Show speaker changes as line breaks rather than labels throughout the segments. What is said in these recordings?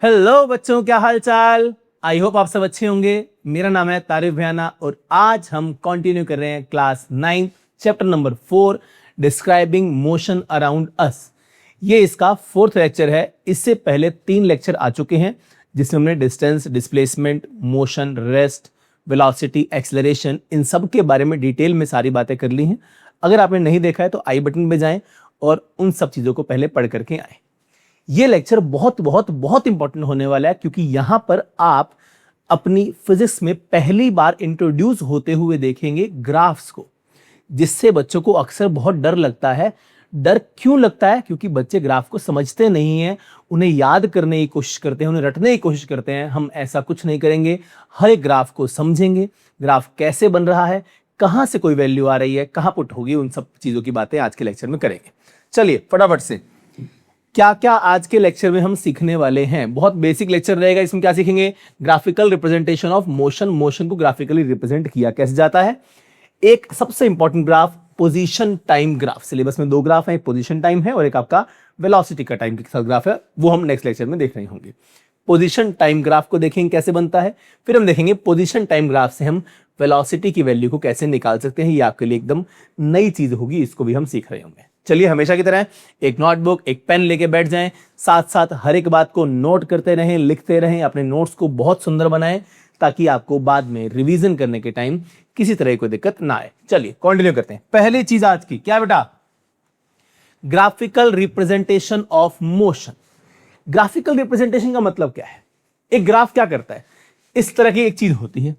Hello बच्चों, क्या हाल चाल। आई होप आप सब अच्छे होंगे। मेरा नाम है तारिफ भैयाना और आज हम कंटिन्यू कर रहे हैं class 9 chapter number 4 describing motion around us. ये इसका 4th लेक्चर है। इससे पहले 3 लेक्चर आ चुके हैं जिसमें हमने distance, displacement, motion, rest, velocity, acceleration, इन सब के बारे में डिटेल में सारी बातें कर ली हैं। अगर आपने नहीं देखा है तो आई बटन पे जाएं और उन सब चीजों को पहले पढ़ करके आए। ये लेक्चर बहुत बहुत बहुत इंपॉर्टेंट होने वाला है क्योंकि यहां पर आप अपनी फिजिक्स में पहली बार इंट्रोड्यूस होते हुए देखेंगे ग्राफ्स को, जिससे बच्चों को अक्सर बहुत डर लगता है। डर क्यों लगता है? क्योंकि बच्चे ग्राफ को समझते नहीं हैं, उन्हें याद करने की कोशिश करते हैं, उन्हें रटने की कोशिश करते हैं। हम ऐसा कुछ नहीं करेंगे। हर एक ग्राफ को समझेंगे, ग्राफ कैसे बन रहा है, कहां से कोई वैल्यू आ रही है, कहां पुट होगी, उन सब चीजों की बातें आज के लेक्चर में करेंगे। चलिए फटाफट से क्या क्या आज के लेक्चर में हम सीखने वाले हैं। बहुत बेसिक लेक्चर रहेगा। इसमें क्या सीखेंगे? Graphical representation of motion. Motion को ग्राफिकली रिप्रेजेंट किया कैसे जाता है। एक सबसे important graph position time graph. Syllabus में 2 ग्राफ है, एक पोजीशन टाइम है और एक आपका वेलोसिटी का टाइम के साथ ग्राफ है। वो हम नेक्स्ट लेक्चर में देख रहे होंगे। पोजीशन टाइम ग्राफ को देखेंगे कैसे बनता है, फिर हम देखेंगे पोजीशन टाइम ग्राफ से हम वेलोसिटी की वैल्यू को कैसे निकाल सकते हैं। ये आपके लिए एकदम नई चीज होगी, इसको भी हम सीख रहे होंगे। चलिए हमेशा की तरह एक नोटबुक, एक पेन लेके बैठ जाएं, साथ साथ हर एक बात को नोट करते रहें, लिखते रहें, अपने नोट्स को बहुत सुंदर बनाएं ताकि आपको बाद में रिवीजन करने के टाइम किसी तरह की कोई दिक्कत ना आए। चलिए कंटिन्यू करते हैं। पहली चीज आज की क्या बेटा? Graphical representation of motion. Graphical representation का मतलब क्या है? एक ग्राफ क्या करता है? इस तरह की एक चीज होती है,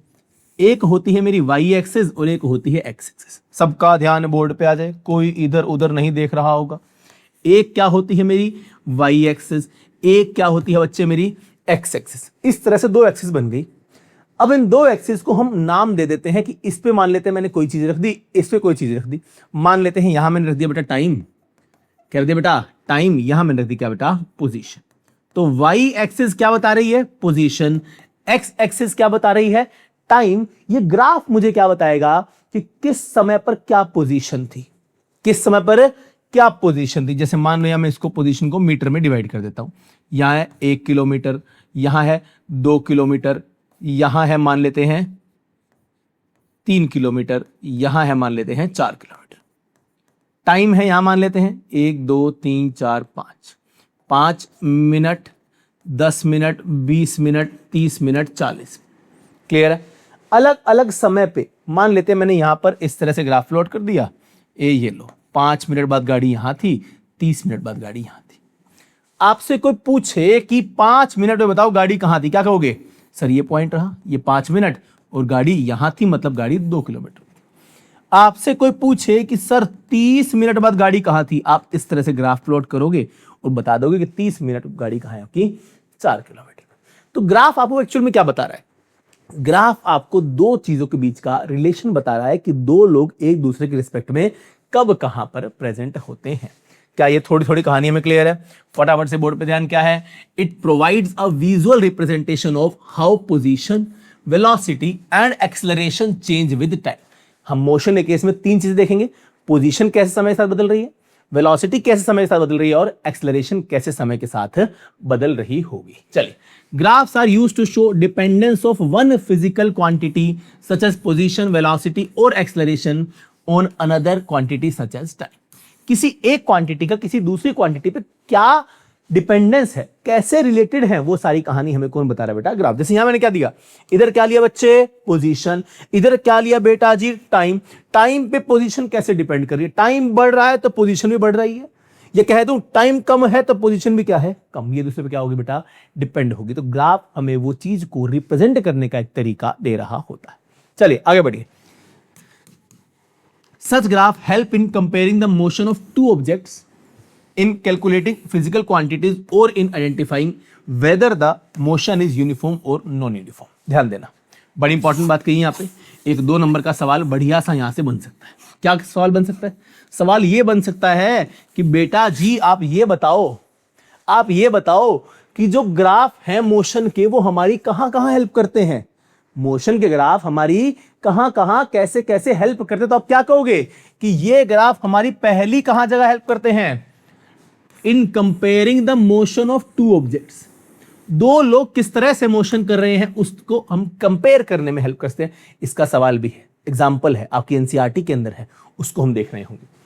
एक होती है मेरी वाई एक्सिस और एक होती है एक्स एक्सिस। सबका ध्यान बोर्ड पे आ जाए, कोई इधर उधर नहीं देख रहा होगा। एक क्या होती है मेरी वाई एक्सिस, एक क्या होती है बच्चे मेरी एक्स एक्सिस। इस तरह से 2 एक्सिस बन गई। अब इन 2 एक्सिस को हम नाम दे देते हैं कि इस पे मान लेते हैं मैंने कोई चीज रख दी, इस पे कोई चीज रख दी। मान लेते हैं यहां मैंने रख दिया बेटा टाइम। क्या रख दिया बेटा? टाइम। यहां मैंने रख दी क्या बेटा? पोजीशन। तो वाई एक्सिस क्या बता रही है? पोजीशन। एक्स एक्सिस क्या बता रही है? टाइम। ये ग्राफ मुझे क्या बताएगा कि किस समय पर क्या पोजीशन थी, किस समय पर क्या पोजीशन थी। जैसे मान लो मैं इसको पोजीशन को मीटर में डिवाइड कर देता हूं। यहां है 1 किलोमीटर, यहां है 2 किलोमीटर, यहां है मान लेते हैं 3 किलोमीटर, यहां है मान लेते हैं 4 किलोमीटर। टाइम है यहां मान लेते हैं 1 2 3 4 5, 5 minute, 10 minute, 20 minute, 30 minute, 40। Clear है? अलग अलग समय पे मान लेते हैं मैंने यहां पर इस तरह से ग्राफ प्लॉट कर दिया। ये लो 5 मिनट बाद गाड़ी यहां थी, 30 मिनट बाद गाड़ी यहां थी। आपसे कोई पूछे कि 5 मिनट में बताओ गाड़ी कहां थी, क्या कहोगे? सर ये पॉइंट रहा, ये 5 मिनट और गाड़ी यहां थी, मतलब गाड़ी 2 किलोमीटर। आपसे कोई पूछे कि सर 30 मिनट बाद गाड़ी कहां थी, आप इस तरह से ग्राफ प्लॉट करोगे और बता दोगे कि 30 मिनट गाड़ी कहां है आपकी? 4 किलोमीटर। तो ग्राफ आपको एक्चुअल में क्या बता रहा है? ग्राफ आपको 2 चीजों के बीच का रिलेशन बता रहा है कि 2 लोग एक दूसरे के रिस्पेक्ट में कब कहां पर प्रेजेंट होते हैं। क्या ये थोड़ी थोड़ी कहानी हमें क्लियर है? फटाफट से बोर्ड पे ध्यान। क्या है? It provides a visual representation of how position, velocity and acceleration change with time. हम मोशन के केस में 3 चीजें देखेंगे। पोजीशन कैसे समय के साथ बदल रही है, वेलोसिटी कैसे समय के साथ बदल रही है और एक्सेलरेशन कैसे समय के साथ बदल रही होगी। चलिए, graphs are used to show dependence of one physical quantity such as position, velocity or acceleration on another quantity such as time। किसी एक क्वांटिटी का किसी दूसरी क्वांटिटी पे क्या डिपेंडेंस है, कैसे रिलेटेड है, वो सारी कहानी हमें कौन बता रहा है बेटा? ग्राफ। जैसे यहां मैंने क्या दिया, इधर क्या लिया बच्चे? पोजीशन। इधर क्या लिया बेटा जी? टाइम। टाइम पे पोजीशन कैसे डिपेंड कर रही है? टाइम बढ़ रहा है तो पोजीशन भी बढ़ रही है। ये कह दूं टाइम कम है तो पोजीशन भी क्या है? कम। ये दूसरे पे क्या होगी बेटा? डिपेंड होगी। तो ग्राफ हमें वो चीज को रिप्रेजेंट करने का एक तरीका दे रहा होता है। चलिए आगे बढ़िए। Such graph help in comparing the motion of 2 objects, in calculating physical quantities or in identifying whether the motion is uniform or non uniform। ध्यान देना, बड़ी इंपॉर्टेंट बात कही यहां पे। एक 2 नंबर का सवाल बढ़िया सा यहां से बन सकता है। क्या सवाल बन सकता है? सवाल ये बन सकता है कि बेटा जी आप ये बताओ कि जो ग्राफ है मोशन के वो हमारी कहां कहां हेल्प करते हैं। मोशन के ग्राफ हमारी कहां कहां कैसे कैसे हेल्प करते हैं। तो आप क्या कहोगे कि ये ग्राफ हमारी पहली कहां जगह हेल्प करते हैं? इन comparing the motion of 2 objects. दो लोग किस तरह से मोशन कर रहे हैं उसको हम कंपेयर करने में हेल्प करते हैं। इसका सवाल भी है, एग्जाम्पल है, आपकी एनसीईआरटी के अंदर है, उसको हम देख रहे होंगे।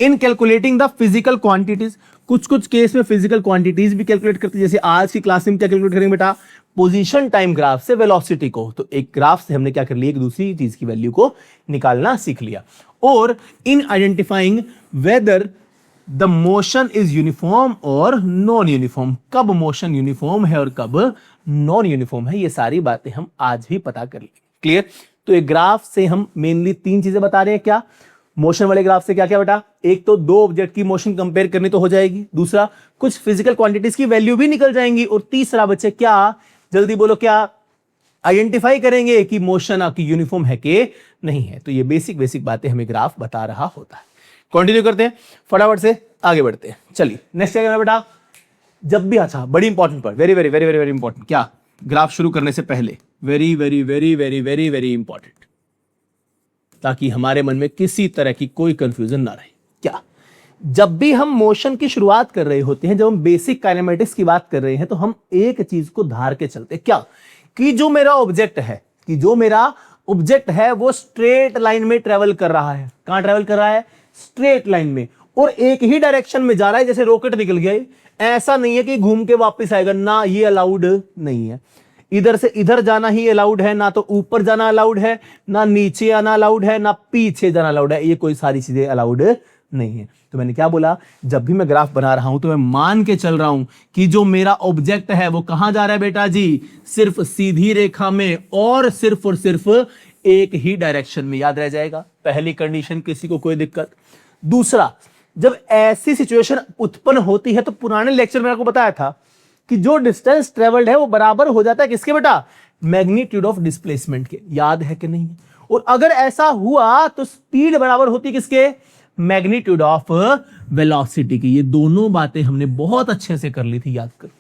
इन कैलकुलेटिंग द फिजिकल क्वांटिटीज, कुछ कुछ केस में फिजिकल क्वांटिटीज भी कैलकुलेट करते हैं। जैसे आज की क्लास में क्या कैलकुलेट करेंगे बेटा, पोजीशन टाइम ग्राफ से वेलोसिटी को। तो एक ग्राफ से हमने क्या कर लिया, एक दूसरी चीज की वैल्यू को निकालना सीख लिया। और in identifying whether the motion is uniform और नॉन यूनिफॉर्म, कब मोशन यूनिफॉर्म है और कब नॉन यूनिफॉर्म है, ये सारी बातें हम आज भी पता कर लेंगे। क्लियर। तो एक ग्राफ से हम मेनली तीन चीजें बता रहे हैं। क्या मोशन वाले ग्राफ से क्या क्या बेटा, एक तो दो ऑब्जेक्ट की मोशन कंपेयर करनी तो हो जाएगी, दूसरा कुछ फिजिकल क्वांटिटीज की वैल्यू भी निकल जाएंगी, और तीसरा बच्चे क्या, जल्दी बोलो, क्या आइडेंटिफाई करेंगे कि मोशन आपकी यूनिफॉर्म है कि नहीं है। तो ये बेसिक बेसिक बातें हमें ग्राफ बता रहा होता है। कंटिन्यू करते हैं, फटाफट से आगे बढ़ते हैं। चलिए नेक्स्ट क्या करना बेटा, जब भी, अच्छा बड़ी इंपॉर्टेंट पर, very very very very very important, क्या ग्राफ शुरू करने से पहले very very very very very very important, ताकि हमारे मन में किसी तरह की कोई कंफ्यूजन ना रहे। क्या, जब भी हम मोशन की शुरुआत कर रहे होते हैं, जब हम बेसिक काइनेमेटिक्स की बात कर रहे हैं, तो हम एक चीज को धार के चलते हैं। क्या, कि जो मेरा ऑब्जेक्ट है वो स्ट्रेट लाइन में ट्रेवल कर रहा है। कहां ट्रेवल कर रहा है, स्ट्रेट लाइन में, और एक ही डायरेक्शन में जा रहा है, जैसे रॉकेट निकल गया। ऐसा नहीं है कि घूम के वापस आएगा, ना ये अलाउड नहीं है। इधर से इधर जाना ही अलाउड है, ना तो ऊपर जाना अलाउड है, ना नीचे आना अलाउड है, ना पीछे जाना अलाउड है। ये कोई सारी चीजें अलाउड नहीं है। तो मैंने क्या बोला, जब भी मैं ग्राफ बना रहा हूं तो मैं मान के चल रहा हूं कि जो मेरा ऑब्जेक्ट है वो कहां जा रहा है बेटा जी, सिर्फ सीधी रेखा में और सिर्फ एक ही डायरेक्शन में। याद रह जाएगा पहली कंडीशन, किसी को कोई दिक्कत। दूसरा, जब ऐसी सिचुएशन उत्पन्न होती है तो पुराने लेक्चर में आपको बताया था कि जो डिस्टेंस ट्रेवल्ड है वो बराबर हो जाता है किसके बेटा, मैग्नीट्यूड ऑफ डिस्प्लेसमेंट के। याद है कि नहीं। और अगर ऐसा हुआ तो स्पीड बराबर होती है किसके, मैग्नीट्यूड ऑफ वेलोसिटी की। ये दोनों बातें हमने बहुत अच्छे से कर ली थी, याद करो।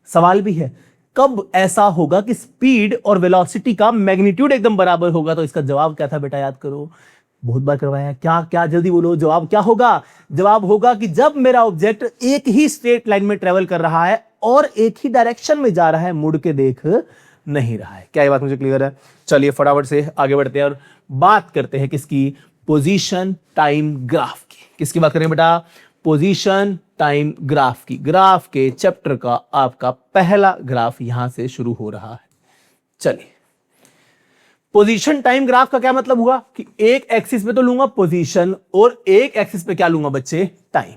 सवाल भी है, कब ऐसा होगा कि स्पीड और वेलोसिटी का मैग्नीट्यूड एकदम बराबर होगा। तो इसका जवाब क्या था बेटा, याद करो, बहुत बार करवाया। क्या क्या, जल्दी बोलो, जवाब क्या होगा। जवाब होगा कि जब मेरा ऑब्जेक्ट एक ही स्ट्रेट लाइन में ट्रेवल कर रहा है और एक ही डायरेक्शन में जा रहा है, मुड़ के देख नहीं रहा है। क्या ये बात मुझे क्लियर है। चलिए फटाफट से आगे बढ़ते हैं और बात करते हैं किसकी, पोजीशन टाइम ग्राफ की। किसकी बात करें बेटा, पोजीशन टाइम ग्राफ की। ग्राफ के चैप्टर का आपका पहला ग्राफ यहां से शुरू हो रहा है। चलिए, पोजीशन टाइम ग्राफ का क्या मतलब हुआ कि एक एक्सिस पे तो लूंगा पोजीशन और एक एक्सिस पे क्या लूंगा बच्चे, टाइम।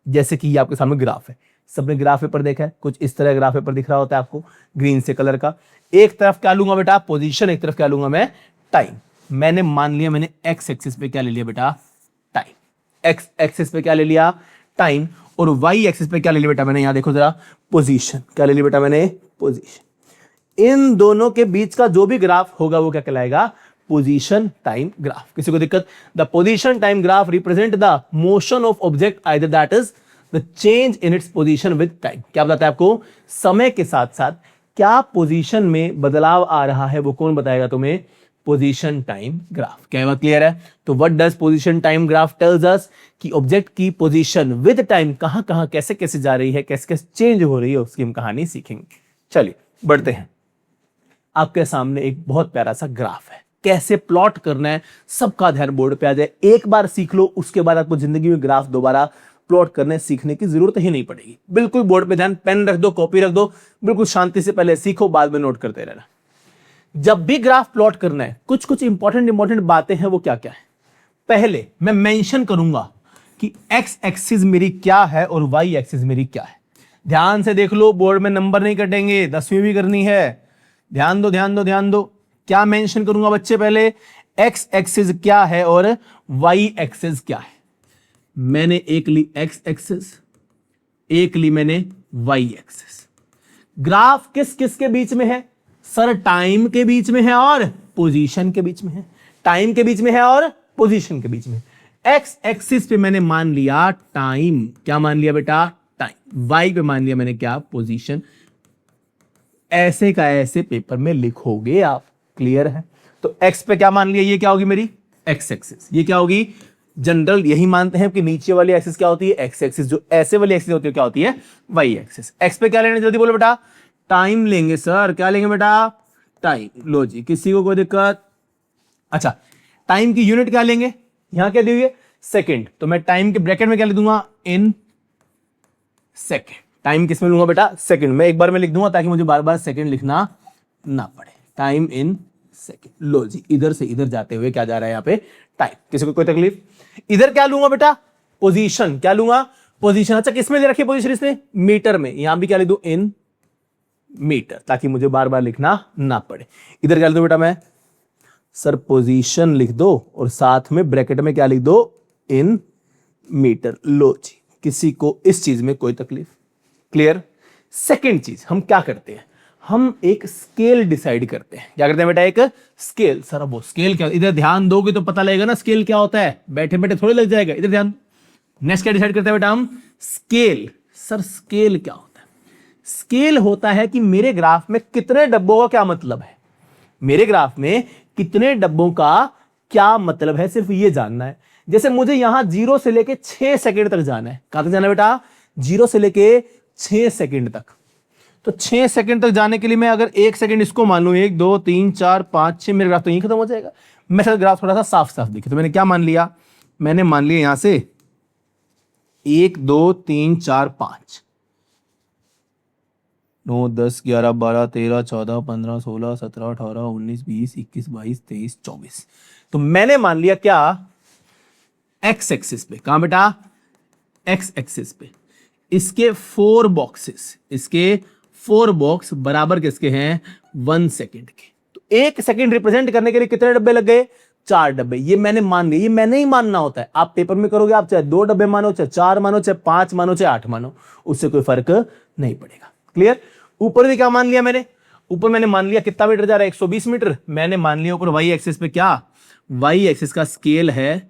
जैसे कि ये आपके सामने ग्राफ है, सबने ग्राफ पेपर देखा है, कुछ इस तरह ग्राफ पेपर दिख रहा होता है आपको ग्रीन से कलर का। एक तरफ क्या लूंगा बेटा, पोजीशन, एक तरफ क्या लूंगा मैं, टाइम। मैंने मान लिया, मैंने एक्स एक्सिस पे क्या ले लिया बेटा, टाइम। एक्स एक्सिस पे क्या ले लिया, टाइम। और वाई एक्सिस पे क्या ले लिया बेटा मैंने, यहां देखो जरा, पोजीशन। क्या ले लिया बेटा मैंने, पोजीशन। इन दोनों के बीच का जो भी ग्राफ होगा वो क्या कहलाएगा, पोजीशन टाइम ग्राफ। किसी को दिक्कत, the position time graph represent the motion of object either that is the change in its position with time. क्या बताता है आपको, समय के साथ साथ क्या पोजीशन में बदलाव आ रहा है वो कौन बताएगा तुम्हें, पोजीशन टाइम ग्राफ। क्या बात क्लियर है। तो what does position time graph tells us कि ऑब्जेक्ट की पोजीशन विद टाइम कहां कहां कैसे कैसे जा रही है, कैसे कैसे चेंज हो रही है, उसकी हम कहानी सीखेंगे। चलिए बढ़ते हैं। आपके सामने एक बहुत प्यारा सा ग्राफ है, कैसे प्लॉट करना है सबका ध्यान बोर्ड पे आ जाए। एक बार सीख लो, उसके बाद आपको जिंदगी में ग्राफ दोबारा प्लॉट करने सीखने की जरूरत ही नहीं पड़ेगी। बिल्कुल बोर्ड पे ध्यान, पेन रख दो, कॉपी रख दो, बिल्कुल शांति से पहले सीखो, बाद में नोट करते रहना। जब भी ग्राफ प्लॉट करना है, कुछ कुछ इंपॉर्टेंट बातें हैं, वो क्या क्या है। पहले मैं मेंशन करूंगा कि एक्स एक्सिस मेरी क्या है और वाई एक्सिस मेरी क्या है। ध्यान से देख लो, बोर्ड में नंबर नहीं कटेंगे, 10वीं भी करनी है। ध्यान दो ध्यान दो ध्यान दो। क्या मेंशन करूंगा बच्चे, पहले एक्स एक्सिस क्या है और वाई एक्सिस क्या है। मैंने एक ली एक्स एक्सिस, एक ली मैंने वाई एक्सिस। ग्राफ किस किस के बीच में है सर, टाइम के बीच में है और पोजीशन के बीच में है। टाइम के बीच में है और पोजीशन के बीच में। एक्स एक्सिस पे मैंने मान लिया टाइम, क्या मान लिया बेटा, टाइम। वाई पे मान लिया मैंने क्या, पोजीशन। ऐसे का ऐसे पेपर में लिखोगे आप, क्लियर है। तो एक्स पे क्या मान लिया, ये क्या होगी मेरी एक्स एक्सिस, ये क्या होगी जनरल यही मानते हैं कि नीचे वाली एक्सिस क्या होती है, एक्स एक्सिस, जो ऐसे वाली एक्सिस होती है क्या होती है, वाई एक्सिस। एक्स पे क्या लेना जल्दी बोलो बेटा, टाइम लेंगे सर, क्या लेंगे बेटा, टाइम। लो जी, किसी को कोई दिक्कत? अच्छा, टाइम की यूनिट क्या लेंगे, यहां क्या दी हुई है, सेकंड, तो मैं टाइम के ब्रैकेट में क्या लिख दूंगा, इन सेकंड। टाइम किस में लूंगा बेटा, सेकंड में, एक बार में लिख दूंगा ताकि मुझे बार बार सेकंड लिखना ना पड़े। Time in second. लो जी, इधर से इधर जाते हुए क्या जा रहा है यहाँ पे, टाइम। किसी को कोई तकलीफ? इधर क्या लूंगा बेटा, पोजीशन। क्या लूंगा, पोजीशन। अच्छा, किसमें दे रखी है पोजीशन इसने, मीटर में। यहां भी क्या लिख दूं, इन मीटर, ताकि मुझे बार बार लिखना ना पड़े। इधर क्या लिख दो बेटा मैं, सर पोजीशन लिख दो और साथ में ब्रैकेट में क्या लिख दो, इन मीटर। लो जी, किसी को इस चीज में कोई तकलीफ? क्लियर। सेकंड चीज हम क्या करते हैं, हम एक स्केल डिसाइड करते हैं। क्या करते हैं बेटा, एक स्केल। सर अब वो स्केल क्या, इधर ध्यान दोगे तो पता लगेगा ना स्केल क्या होता है, बैठे बैठे थोड़ी लग जाएगा, इधर ध्यान। नेक्स्ट क्या डिसाइड करते हैं बेटा हम, स्केल। सर स्केल क्या होता है, स्केल होता है कि मेरे ग्राफ में कितने डब्बों का क्या मतलब है, मेरे ग्राफ में कितने डब्बों का क्या मतलब है, सिर्फ ये जानना है। जैसे मुझे यहां 0 से लेके 6 सेकंड तक जाना है। कहां तक जाना है बेटा, 0 से लेके 6 सेकंड तक। तो 6 सेकंड तक जाने के लिए मैं अगर 1 सेकंड इसको मान लूं, 1 2 3 4 5 6, मेरा ग्राफ तो यहीं खत्म हो जाएगा। मैं सर ग्राफ थोड़ा सा साफ साफ दिखे, तो मैंने क्या मान लिया, मैंने मान लिया यहां से 1 2 3 4 5 9 10 11 12 13 14 15 16 17 18 19 20 21 22 23 24। तो मैंने मान लिया क्या, एक्स एक्सिस पे। कहां बेटा, एक्स एक्सिस पे इसके 4 बॉक्सेस, इसके 4 बॉक्स बराबर किसके हैं, 1 सेकंड के। तो 1 सेकंड रिप्रेजेंट करने के लिए कितने डब्बे लग गए, 4 डब्बे। ये मैंने मान लिया, ये मैंने ही मानना होता है। आप पेपर में करोगे, आप चाहे 2 डब्बे मानो, चाहे 4 मानो, चाहे 5 मानो, चाहे 8 मानो, उससे कोई फर्क नहीं पड़ेगा। क्लियर। ऊपर भी क्या मान लिया मैंने, ऊपर मैंने मान लिया कितना मीटर जा रहा है, 120 मीटर। मैंने मान लिया ऊपर वाई एक्सिस पे क्या, वाई एक्सिस का स्केल है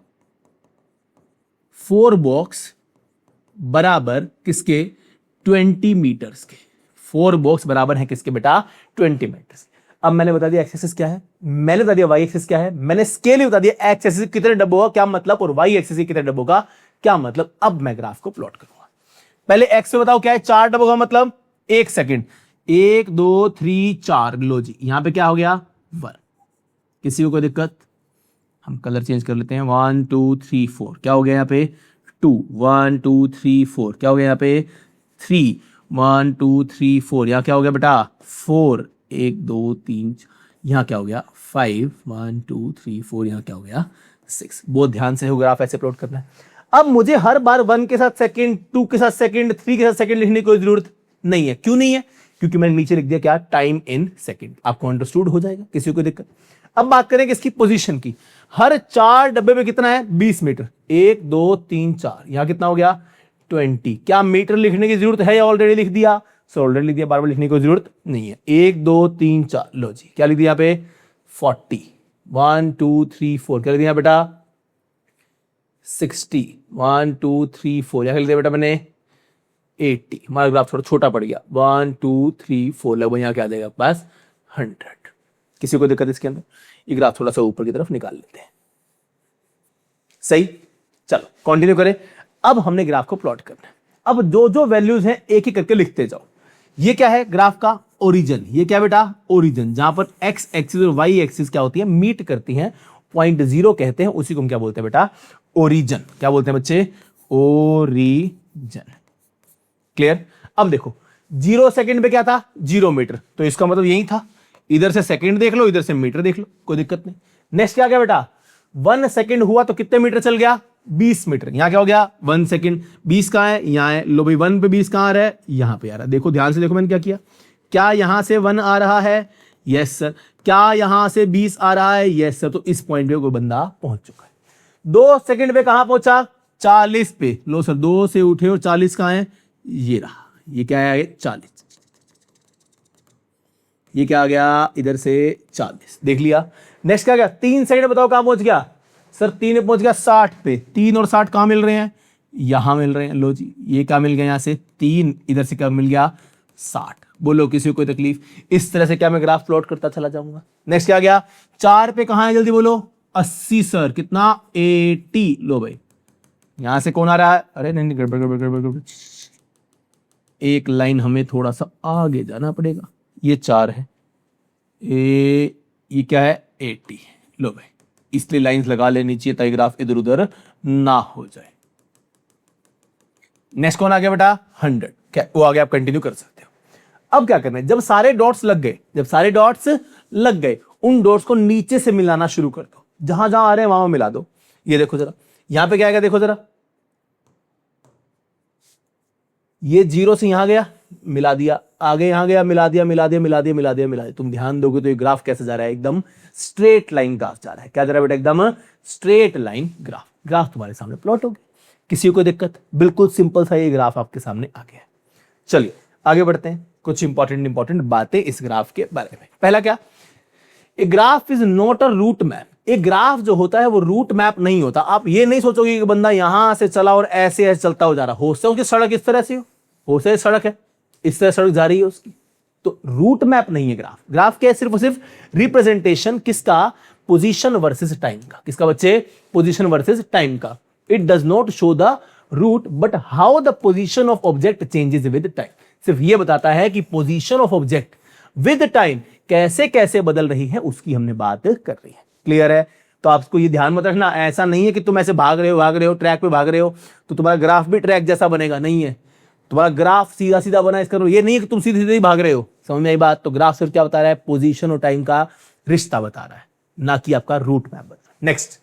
4 बॉक्स बराबर किसके, 20 मीटर्स के। 4 बॉक्स बराबर है किसके बेटा, 20 मीटर्स। अब मैंने बता दिया एक्स एक्सिस क्या है, मैंने बता दिया वाई एक्सिस क्या है, मैंने स्केल ही बता दिया एक्स एक्सिस कितने डब्बों का क्या मतलब और वाई एक्सिस कितने डब्बों का क्या मतलब। अब मैं ग्राफ को प्लॉट करूंगा। पहले एक्स पे बताओ क्या है, 4 डब्बों का मतलब 1 सेकंड, 1 2 3 4। लो जी, यहां पे क्या हो गया, 1। किसी को कोई दिक्कत? हम कलर चेंज कर लेते हैं। 1 2 3 4 क्या हो गया यहाँ पे, 2 1 2 3 4 क्या हो गया यहाँ पे, 3 1 2 3 4। यहाँ क्या हो गया बेटा, 4 1 2 3। यहाँ क्या हो गया, 5 1 2 3 4। यहाँ क्या हो गया, 6। बहुत ध्यान से हो ग्राफ ऐसे प्लॉट करना है। अब मुझे हर बार 1 के साथ सेकंड, 2 के साथ सेकंड, 3 के साथ सेकंड लिखने की कोई जरूरत नहीं है। क्यों नहीं है, क्योंकि मैंने नीचे लिख दिया क्या, टाइम इन सेकंड। आपको अंडरस्टूड हो जाएगा, किसी को दिक्कत? अब बात करें इसकी पोजीशन की। हर 4 डब्बे में कितना है, 20 मीटर। 1 2 3 4। यहां कितना हो गया, 20। क्या मीटर लिखने की जरूरत है या ऑलरेडी लिख दिया, सो ऑलरेडी लिख दिया, बार बार लिखने की कोई जरूरत नहीं है। 1 2 3 4। लो जी, क्या लिख दिया यहाँ पे, 40। 1 2 3 4 क्या लिख दिया बेटा, 60। 1 2 3 4 क्या लिख दिया बेटा मैंने, 80। हमारा ग्राफ थोड़ा छोटा पड़ गया। 1 2 3 4 लगभग यहाँ क्या आ जाएगा बस 100। किसी को दिक्कत इसके अंदर? ये ग्राफ थोड़ा सा ऊपर की तरफ निकाल लेते हैं। सही, चलो कंटिन्यू करें। अब हमने ग्राफ को प्लॉट करना है। अब जो जो वैल्यूज हैं एक ही करके लिखते जाओ। ये क्या है, ग्राफ का ओरिजिन। ये क्या बेटा, ओरिजिन, जहां पर एक्स एक्सिस और वाई एक्सिस क्या होती है, मीट करती हैं, पॉइंट 0 कहते हैं, उसी को हम क्या बोलते हैं बेटा, ओरिजिन। क्या बोलते हैं बच्चे, ओरिजिन। क्लियर। अब देखो 0 सेकंड पे क्या था, 0 मीटर, तो इसका मतलब यही था। इधर से सेकंड देख लो, इधर से मीटर देख लो, कोई दिक्कत नहीं। नेक्स्ट क्या गया बेटा, 1 सेकंड हुआ तो कितने मीटर चल गया, 20 मीटर। यहां क्या हो गया, 1 सेकंड, 20 कहां है, यहां है। लो भाई 1 पे 20 कहां आ रहा है, यहां पे आ रहा है। देखो ध्यान से देखो मैंने क्या किया, क्या यहां से 1 आ रहा है, यस सर। क्या यहां से 20 आ रहा है, यस सर। तो इस पॉइंट पे कोई बंदा पहुंच चुका है। 2 सेकंड पे कहां पहुंचा, 40 पे। लो सर 2 से उठे और 40 कहां है, ये रहा। ये क्या है, 40। ये क्या आ गया, इधर से 40। देख लिया। नेक्स्ट क्या गया, 3 सेकंड बताओ कहां पहुंच गया, सर 3 में पहुंच गया 60 पे। 3 और 60 कहां मिल रहे हैं, यहां मिल रहे हैं। लो जी, ये क्या मिल गया, यहां से 3, इधर से क्या मिल गया, 60। बोलो किसी को कोई तकलीफ? इस तरह से क्या मैं ग्राफ प्लॉट करता चला जाऊंगा। नेक्स्ट क्या गया, 4 पे कहां है, जल्दी बोलो, 80 सर, कितना 80। लो भाई यहां से कौन आ रहा है, अरे नहीं गड़बड़ गड़बड़ गड़बड़ गड़बड़, एक लाइन हमें थोड़ा सा आगे जाना पड़ेगा। ये 4 है, ये क्या है 80। लो भाई इसलिए लाइंस लगा लेनी चाहिए ताकि ग्राफ इधर उधर ना हो जाए। नेक्स्ट कौन आ गया बेटा 100, क्या वो आ गया, आप कंटिन्यू कर सकते हो। अब क्या करना है, जब सारे डॉट्स लग गए, जब सारे डॉट्स लग गए, उन डॉट्स को नीचे से मिलाना शुरू कर दो, जहां जहां आ रहे हैं वहां मिला दो। ये देखो जरा यहां पे क्या आएगा, देखो जरा, ये 0 से यहां गया मिला दिया, आगे यहां गया मिला दिया, मिला दिया मिला दिया मिला दिया मिला दिया। तुम ध्यान दोगे तो ये ग्राफ कैसे जा रहा है, एकदम स्ट्रेट लाइन ग्राफ जा रहा है। क्या जा रहा है बेटा, एकदम स्ट्रेट लाइन ग्राफ। ग्राफ तुम्हारे सामने प्लॉट हो गया, किसी को दिक्कत, बिल्कुल सिंपल सा ये ग्राफ आपके सामने आ गया। चलिए आगे बढ़ते हैं, कुछ इंपॉर्टेंट बातें इस ग्राफ के बारे में। पहला क्या, a graph is not a route map. एक ग्राफ जो होता है वो रूट मैप नहीं होता। आप ये नहीं सोचोगे कि बंदा यहां से चला और ऐसे ऐसे चलता हो जा रहा, हो सकता है उसकी सड़क इस तरह से हो सकता है सड़क है इस तरह सड़क जा रही है उसकी, तो रूट मैप नहीं है ग्राफ। ग्राफ क्या है, सिर्फ और सिर्फ रिप्रेजेंटेशन किसका, पोजीशन वर्सेस टाइम का। किसका बच्चे, पोजीशन वर्सेस टाइम का। It does not show the route but how the position of object changes with time. सिर्फ ये बताता है कि position of object with time कैसे कैसे बदल रही है, उसकी हमने बात कर रही है। क्लियर है, तो आपको ये ध्यान मत रखना, ऐसा नहीं है कि तुम ऐसे भाग रहे हो ट्रैक पे भाग रहे हो तो तुम्हारा ग्राफ भी ट्रैक जैसा बनेगा, नहीं है। तुम्हारा ग्राफ सीधा सीधा बना इसका ये नहीं है कि तुम सीधे सीधे ही भाग रहे हो। समझ में आई बात, तो ग्राफ सिर्फ क्या बता रहा है, पोजीशन और टाइम का रिश्ता बता रहा है, ना कि आपका रूट मैप बता रहा है। नेक्स्ट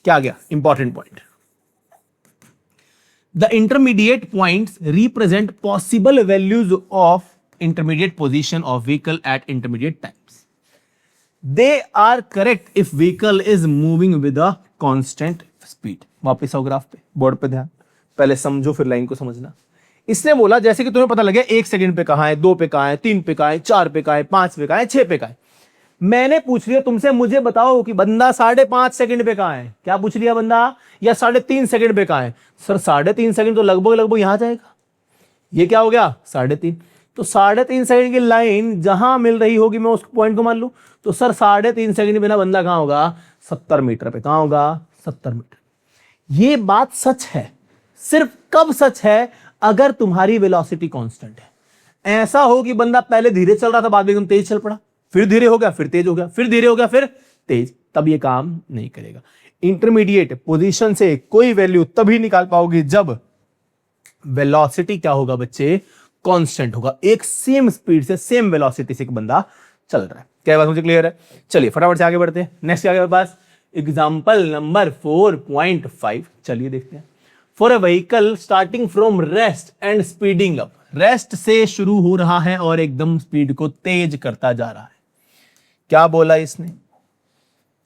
क्या आ गया, important point, the intermediate points represent possible values of intermediate position of vehicle at intermediate times. They are correct if vehicle is moving with a constant speed. वापस आओ ग्राफ पे, board पे ध्यान, पहले समझो फिर लाइन को समझना। इसने बोला जैसे कि तुम्हें पता लगे 1 सेकंड पे कहां है, 2 पे कहां है, 3 पे कहां है, 4 पे कहां है, 5 पे कहां है, 6 पे कहां है। मैंने पूछ लिया तुमसे, मुझे बताओ कि बंदा 5.5 सेकंड पे कहां है। क्या पूछ लिया बंदा, या 3.5 सेकंड पे कहां है। सर 3.5 सेकंड तो लगभग यहां जाएगा, ये क्या हो गया 3.5। तो 3.5 सेकंड की लाइन जहां मिल रही होगी मैं उस पॉइंट को मान लू, तो सर 3.5 सेकंड बिना बंदा कहां होगा, 70 मीटर पे। कहां होगा, 70 मीटर। ये बात सच है, सिर्फ कब सच है, अगर तुम्हारी वेलोसिटी कांस्टेंट है। ऐसा हो कि बंदा पहले धीरे चल रहा था, बाद में एकदम तेज चल पड़ा, फिर धीरे हो गया, फिर तेज हो गया, फिर धीरे हो गया, फिर तेज, तब ये काम नहीं करेगा। इंटरमीडिएट पोजीशन से कोई वैल्यू तभी निकाल पाओगे जब वेलोसिटी क्या होगा बच्चे, कांस्टेंट होगा। एक सेम स्पीड से सेम वेलोसिटी से एक बंदा चल रहा है। क्या बात मुझे क्लियर है। चलिए फटाफट से आगे बढ़ते हैं। नेक्स्ट क्या है पास, एग्जांपल नंबर 4.5। चलिए देखते हैं। For a vehicle starting from rest and speeding up. Rest से शुरू हो रहा है और एकदम स्पीड को तेज करता जा रहा है। क्या बोला इसने,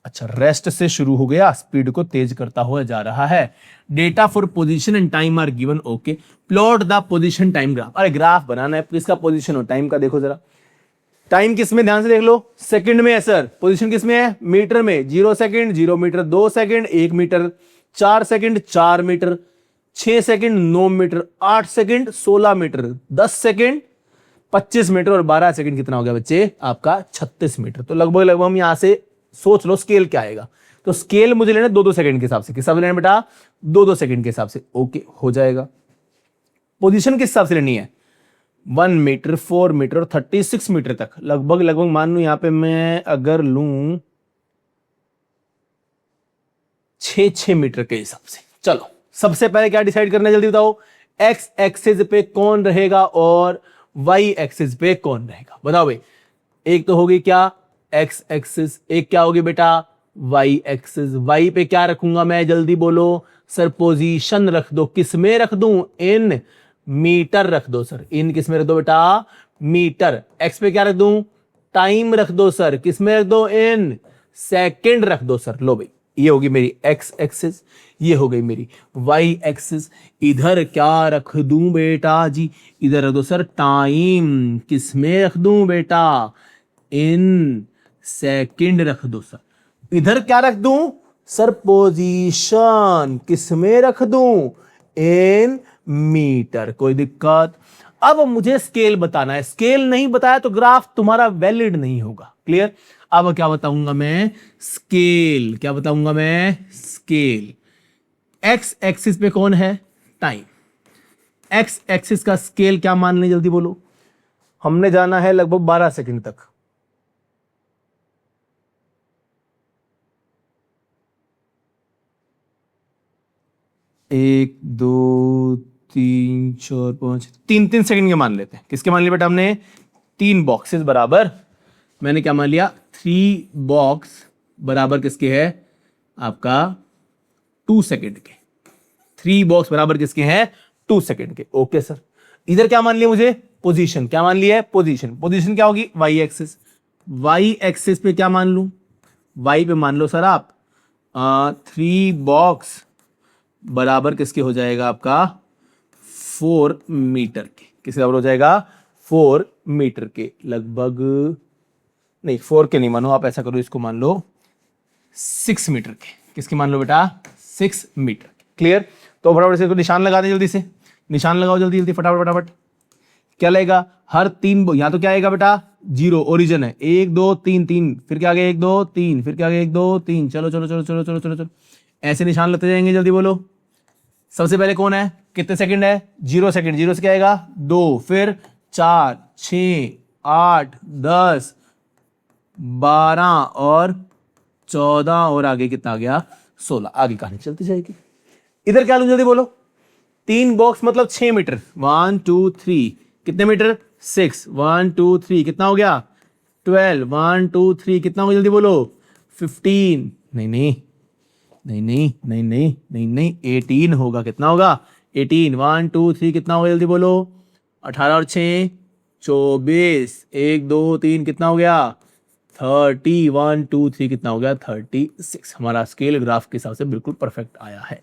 अच्छा रेस्ट से शुरू हो गया, स्पीड को तेज करता हुआ जा रहा है। Data for position and time are given, okay. Plot the position time graph. अरे ग्राफ बनाना है किसका, पोजीशन और टाइम का। देखो जरा टाइम किस में, ध्यान से देख लो, सेकंड में है सर। पोजीशन किस में है, मीटर में। 0 second 0 metre, 2 second 1 metre, 4 second 4 metre, 6 second 9 metre, 8 second 16 metre, 10 सेकंड 25 मीटर और 12 सेकंड कितना हो गया बच्चे, आपका 36 मीटर। तो लगभग हम यहां से सोच लो स्केल क्या आएगा। तो स्केल मुझे लेना 2-2 सेकंड के हिसाब से। किस हिसाब से लेना बेटा, 2-2 सेकंड के हिसाब से, ओके हो जाएगा। पोजीशन किस हिसाब से लेनी है, 1 मीटर, 4 मीटर और 36 मीटर तक। लगभग मान लू यहां पे मैं अगर लूं 6 मीटर के हिसाब से। चलो सबसे पहले क्या डिसाइड करना है जल्दी बताओ, एक्स एक्सिस पे कौन रहेगा और वाई एक्सिस पे कौन रहेगा, बताओ भाई। एक तो होगी क्या एक्स एक्सिस, एक क्या होगी बेटा वाई एक्सिस। वाई पे क्या रखूंगा मैं, जल्दी बोलो सर, पोजीशन रख दो। किस में रख दूं, इन मीटर रख दो सर। इन किस में रख दो बेटा, मीटर। एक्स पे क्या रख दूं, टाइम रख दो सर। किस में रख दो, इन सेकंड रख दो सर। लो भाई ये होगी मेरी एक्स एक्सिस, ये हो गई मेरी वाई एक्सिस। इधर क्या रख दूं बेटा जी, इधर रख दो सर टाइम। किस में रख दूं बेटा, इन सेकंड रख दो सर। इधर क्या रख दूं सर, पोजीशन। किस में रख दूं, इन मीटर। कोई दिक्कत। अब मुझे स्केल बताना है, स्केल नहीं बताया तो ग्राफ तुम्हारा वैलिड नहीं होगा। क्लियर। अब क्या बताऊंगा मैं? स्केल। क्या बताऊंगा मैं? स्केल। एक्स एक्सिस पे कौन है? टाइम। एक्स एक्सिस का स्केल क्या मान लें, जल्दी बोलो। हमने जाना है लगभग 12 सेकंड तक। एक, दो, तीन, चार, पांच, 3-3 सेकंड के मान लेते हैं। किसके मान लिए बेटा हमने? 3 बॉक्सेस बराबर, मैंने क्या मान लिया? 3 बॉक्स बराबर किसके है? आपका 2 सेकंड के। 3 बॉक्स बराबर किसके हैं? 2 सेकंड के। Okay sir. इधर क्या मान लिया मुझे? पोजीशन। क्या मान लिया है? पोजीशन। पोजीशन क्या होगी? Y axis. वाई एक्सिस पे क्या मान लू? वाई पे मान लो सर आप 3 बॉक्स बराबर किसके हो जाएगा? आपका 4 मीटर के। किसके बराबर हो जाएगा? 4 मीटर के लगभग। नहीं, 4 के नहीं मानो आप, ऐसा करो, इसको मान लो 6 मीटर के। किसके मान लो बेटा? 6 मीटर। क्लियर? तो फटाफट से इसको निशान लगा दें, जल्दी से निशान लगाओ, जल्दी जल्दी फटाफट फटाफट। क्या लगेगा? हर 3 यहां तो क्या आएगा बेटा? 0 ओरिजिन है। 1 2 3 3, फिर क्या आ गया? 1 2 3, फिर क्या आ गया? 1 2 3। चलो चलो चलो चलो चलो चलो चलो, ऐसे निशान लगते जाएंगे। जल्दी बोलो। सबसे पहले कौन है? कितने सेकंड है? 0 सेकंड। 0 से क्या आएगा? 2, फिर 4 6 8 10 12 और 14 और आगे कितना आ गया? 16। आगे कहानी चलती जाएगी। इधर क्या लूं, जल्दी बोलो। 3 बॉक्स मतलब 6 मीटर। 1 2 3, कितने मीटर? 6। 1 2 3, कितना हो गया? 12। 1 2 3, कितना हो गया? जल्दी बोलो। 15। नहीं नहीं नहीं नहीं नहीं नहीं नहीं नहीं, 18 होगा। कितना होगा? 18। 1 2 3, कितना होगा? जल्दी बोलो। 18 और 6 24। 1 2 3, कितना हो गया? 30। 1 2 3, कितना हो गया? 36। हमारा स्केल ग्राफ के हिसाब से बिल्कुल परफेक्ट आया है।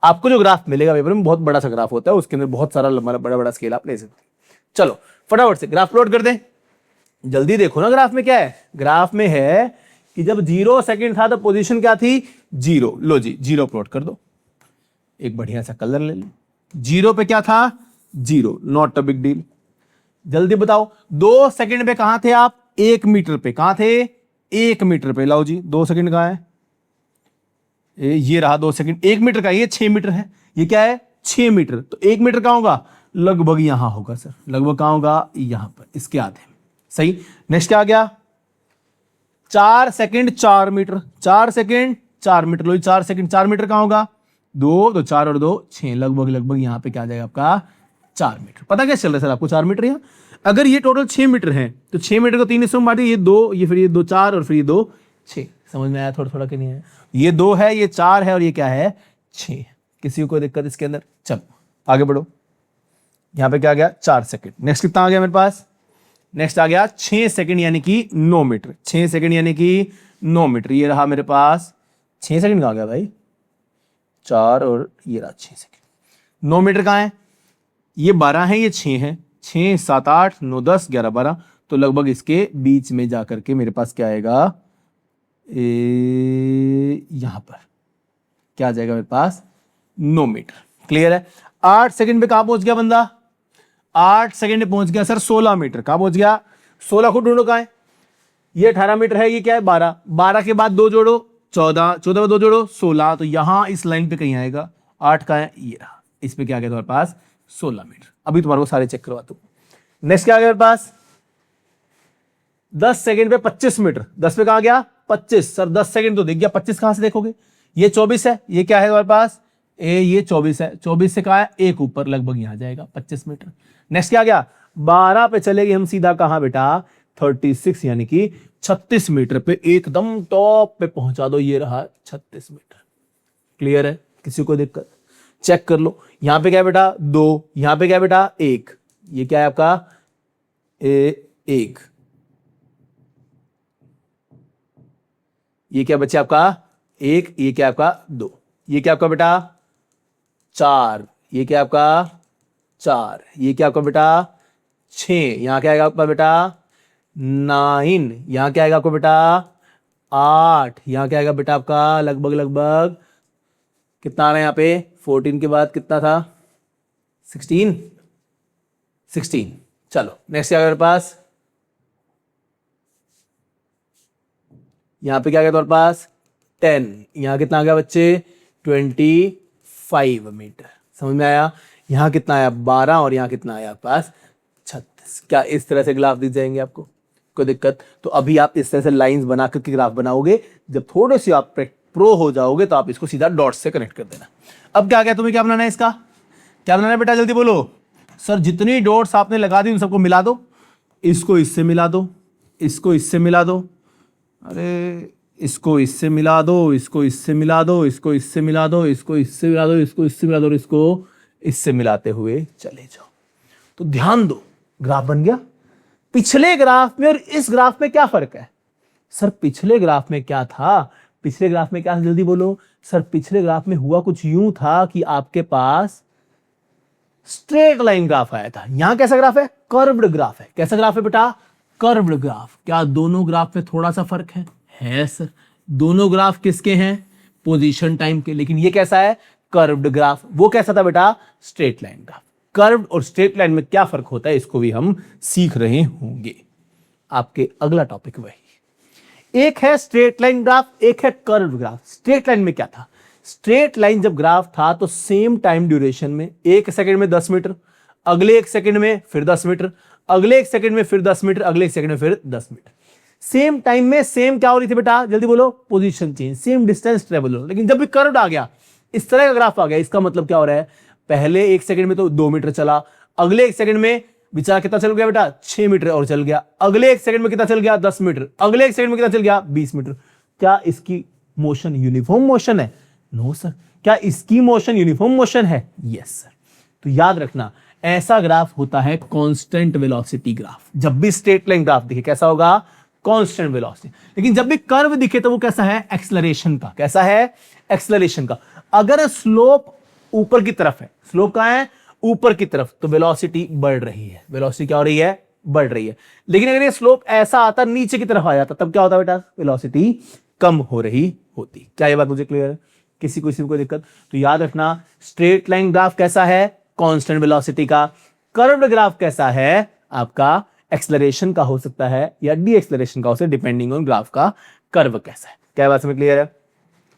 आपको जो ग्राफ मिलेगा पेपर में बहुत बड़ा सा ग्राफ होता है, उसके अंदर बहुत सारा लंबा बड़ा बड़ा स्केल आप ले सकते हैं। चलो फटाफट से ग्राफ प्लॉट कर दें। जल्दी देखो ना ग्राफ में क्या है। ग्राफ में है कि जब 0 सेकंड था तो पोजीशन क्या थी? 0। लो जी 0 प्लॉट कर दो। एक बढ़िया सा कलर ले लो। 0 पे क्या था? 0, नॉट अ बिग डील। जल्दी बताओ 2 सेकंड पे कहां थे आप? 1 मीटर पे। कहां थे? 1 मीटर पे। लाओ जी 2 सेकंड कहां है? ये रहा 2 सेकंड। 1 मीटर का ये 6 मीटर है। ये क्या है? 6 मीटर। तो 1 मीटर कहां होगा? लगभग यहां होगा सर। लगभग कहां होगा? यहां पर, इसके आधे में। सही। नेक्स्ट क्या आ गया? 4 सेकंड 4 मीटर। 4 second 4 metre. लो 4 सेकंड 4 मीटर कहां होगा? 2 तो 4 और 2 6, लगभग लगभग यहां पे क्या आ जाएगा आपका? 4 मीटर। पता क्या चल रहा है सर आपको? 4 मीटर। यहां अगर ये टोटल 6 मीटर है तो 6 मीटर को 3 हिस्सों में बांटिए। ये 2, ये फिर ये 2 4 और फिर ये 2 6। समझ में आया थोड़ा थोड़ा कि नहीं आया? ये 2 है, ये 4 है और ये क्या है? 6। किसी को कोई दिक्कत इसके अंदर? चलो आगे बढ़ो। यहां पे क्या आ गया? 4 सेकंड। नेक्स्ट कितना आ गया मेरे पास? नेक्स्ट आ गया 6 सेकंड यानी कि 9 मीटर। 6 सेकंड यानी कि 9 मीटर। ये रहा मेरे पास 6 सेकंड का आ गया भाई। 4 और ये रहा 6 सेकंड। 9 मीटर कहां है? ये 12 है, ये 6 है। 6 7 8 9 10 11 12, तो लगभग इसके बीच में जाकर के मेरे पास क्या आएगा? यहां पर क्या आ जाएगा मेरे पास? 9 मीटर। क्लियर है? 8 सेकंड पे कहां पहुंच गया बंदा? 8 सेकंड में पहुंच गया सर 16 मीटर। कहां पहुंच गया? 16 को ढूंढो कहां है? ये 18 मीटर है, ये क्या है? 12। 12 के बाद 2 जोड़ो 14, 14 में 2 जोड़ो 16, तो यहां इस लाइन पे कहीं आएगा। 8 का है, ये रहा। इस पे क्या आ गया तुम्हारे पास? 16 मीटर। अभी तुम्हारे को सारे चेक करवाता हूं। नेक्स्ट क्या आ गया मेरे पास? 10 सेकंड पे 25 मीटर। 10 पे कहां गया? 25। सर 10 सेकंड तो दिख गया, 25 कहां से देखोगे? ये 24 है। ये क्या है तुम्हारे पास? ये 24 है। 24 से कहा है? एक ऊपर, लगभग यहां जाएगा 25 मीटर। नेक्स्ट क्या आ गया? 12 पे चलेगी हम सीधा कहां बेटा? 36 यानी कि 36 मीटर पे एकदम टॉप पे पहुंचा दो। ये रहा 36 मीटर। क्लियर है? किसी को दिक्कत? चेक कर लो। यहां पे क्या है बेटा? 2। यहां पे क्या है बेटा? 1। ये क्या है आपका? 1। ये क्या बच्चे आपका? 1। ये क्या आपका? 2। ये क्या आपका बेटा? 4। ये क्या आपका? 4। ये क्या आपका बेटा? 6। यहां क्या आएगा आपका बेटा? 9। यहां क्या आएगा आपको बेटा? 8। यहां क्या आएगा बेटा आपका? लगभग लगभग कितना आ रहा है यहां पे? 14 के बाद कितना था? 16। 16। चलो नेक्स्ट क्या मेरे पास? यहाँ पे क्या गया तुम्हारे पास 10, यहाँ कितना आ गया बच्चे 25 मीटर। समझ में आया? यहाँ कितना आया 12 और यहाँ कितना आया आपके पास 36। क्या इस तरह से ग्राफ दिख जाएंगे आपको? कोई दिक्कत? तो अभी आप इस तरह से लाइंस बना करके ग्राफ बनाओगे। जब थोड़े से आप प्रो हो जाओगे तो आप इसको सीधा डॉट्स से कनेक्ट कर देना। अब क्या तुम्हें क्या बनाना है? इसका क्या बनाना है बेटा? जल्दी बोलो। सर जितनी डॉट्स आपने लगा दी उन सबको मिला दो, इसको इससे मिला दो, इसको इससे मिला दो, अरे इसको इससे मिला दो, इसको इससे मिला दो, इसको इससे मिला दो, इसको इससे मिला दो, इसको इससे मिला दो और इसको इससे मिलाते हुए चले जाओ। तो ध्यान दो, ग्राफ बन गया। पिछले ग्राफ में और इस ग्राफ में क्या फर्क है? सर पिछले ग्राफ में क्या था? पिछले ग्राफ में क्या था? जल्दी बोलो। सर पिछले ग्राफ में हुआ कुछ यूं था कि आपके पास स्ट्रेट लाइन ग्राफ आया था। यहां कैसा ग्राफ है? कर्व्ड ग्राफ है। कैसा ग्राफ है बेटा? Curved graph. क्या दोनों ग्राफ में थोड़ा सा फर्क है? है सर। दोनों ग्राफ किसके हैं? पोजीशन टाइम के। लेकिन ये कैसा है? Curved graph. वो कैसा था बेटा? Straight line graph. कर्व्ड और स्ट्रेट लाइन में क्या फर्क होता है इसको भी हम सीख रहे होंगे। आपके अगला टॉपिक वही। एक है स्ट्रेट लाइन ग्राफ, एक है कर्व्ड ग्राफ। स्ट्रेट लाइन में क्या था? स्ट्रेट लाइन जब ग्राफ था तो सेम टाइम ड्यूरेशन में, 1 सेकंड में 10 मीटर, अगले 1 सेकंड में फिर 10 मीटर, अगले 1 सेकंड में फिर 10 मीटर, अगले 1 सेकंड में फिर 10 मीटर। सेम टाइम में सेम क्या हो रही थी बेटा? जल्दी बोलो। Position change, same distance travel हो। लेकिन जब भी कर्व्ड आ गया, इस तरह का ग्राफ आ गया, इसका मतलब क्या हो रहा है? पहले 1 सेकंड में तो 2 मीटर चला, अगले 1 सेकंड में बेचारा कितना चल गया बेटा? 6 मीटर और चल गया, अगले 1 सेकंड में कितना चल गया? 10 मीटर, अगले 1 सेकंड में कितना चल गया? 20 मीटर। क्या इसकी मोशन यूनिफॉर्म मोशन है? No sir. क्या इसकी मोशन यूनिफॉर्म मोशन है? Yes sir. तो याद रखना, ऐसा ग्राफ होता है कांस्टेंट वेलोसिटी ग्राफ। जब भी स्ट्रेट लाइन ग्राफ दिखे कैसा होगा? Constant velocity. लेकिन जब भी कर्व दिखे तो वो कैसा है? एक्सेलरेशन का। कैसा है? एक्सेलरेशन का। अगर स्लोप ऊपर की तरफ है, स्लोप कहां है? ऊपर की तरफ, तो वेलोसिटी बढ़ रही है। वेलोसिटी क्या हो रही है? बढ़ रही है। लेकिन अगर ये स्लोप ऐसा आता, नीचे की तरफ आ जाता, तब क्या होता बेटा? वेलोसिटी कम हो रही होती। क्या ये बात मुझे क्लियर है? किसी को कोई दिक्कत? तो याद रखना, स्ट्रेट लाइन ग्राफ कैसा है? कांस्टेंट वेलोसिटी का। कर्व्ड ग्राफ कैसा है? आपका एक्सेलरेशन का हो सकता है या डी एक्सेलरेशन का हो सकता है, डिपेंडिंग ऑन ग्राफ का कर्व कैसा है। क्या बात समझ क्लियर है?